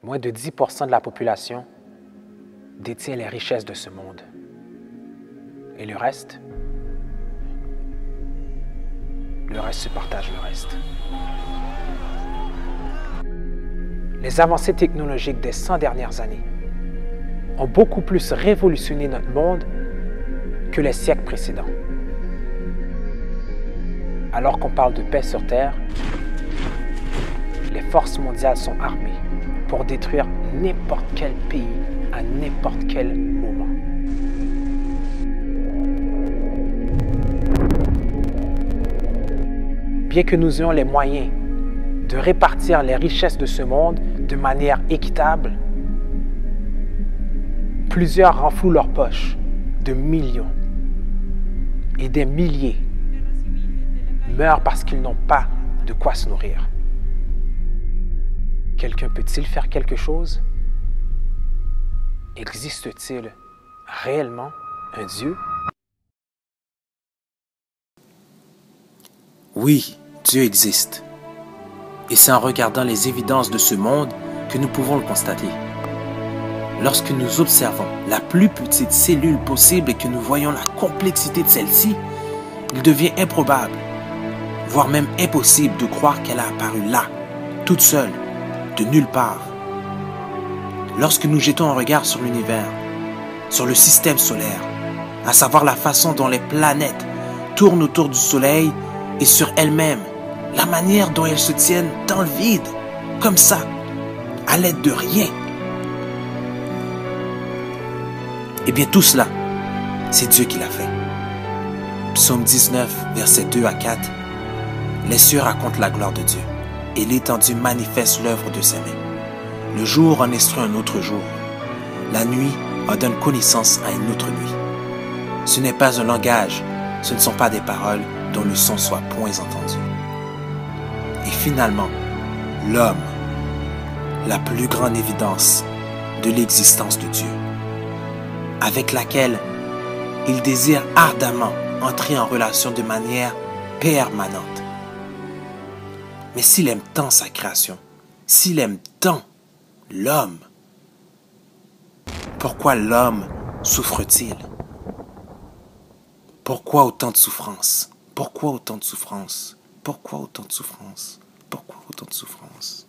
Moins de 10% de la population détient les richesses de ce monde. Et le reste se partage le reste. Les avancées technologiques des 100 dernières années ont beaucoup plus révolutionné notre monde que les siècles précédents. Alors qu'on parle de paix sur Terre, les forces mondiales sont armées pour détruire n'importe quel pays à n'importe quel moment. Bien que nous ayons les moyens de répartir les richesses de ce monde de manière équitable, plusieurs renflouent leurs poches de millions et des milliers meurent parce qu'ils n'ont pas de quoi se nourrir. Quelqu'un peut-il faire quelque chose? Existe-t-il réellement un Dieu? Oui, Dieu existe. Et c'est en regardant les évidences de ce monde que nous pouvons le constater. Lorsque nous observons la plus petite cellule possible et que nous voyons la complexité de celle-ci, il devient improbable, voire même impossible de croire qu'elle a apparu là, toute seule, de nulle part. Lorsque nous jetons un regard sur l'univers, sur le système solaire, à savoir la façon dont les planètes tournent autour du Soleil et sur elles-mêmes, la manière dont elles se tiennent dans le vide, comme ça, à l'aide de rien. Eh bien tout cela, c'est Dieu qui l'a fait. Psaume 19, versets 2 à 4. Les cieux racontent la gloire de Dieu, et l'étendue manifeste l'œuvre de ses mains. Le jour en instruit un autre jour. La nuit en donne connaissance à une autre nuit. Ce n'est pas un langage, ce ne sont pas des paroles dont le son soit point entendu. Et finalement, l'homme, la plus grande évidence de l'existence de Dieu, avec laquelle il désire ardemment entrer en relation de manière permanente. Mais s'il aime tant sa création, s'il aime tant l'homme, pourquoi l'homme souffre-t-il? Pourquoi autant de souffrance? Pourquoi autant de souffrance? Pourquoi autant de souffrance? Pourquoi autant de souffrance?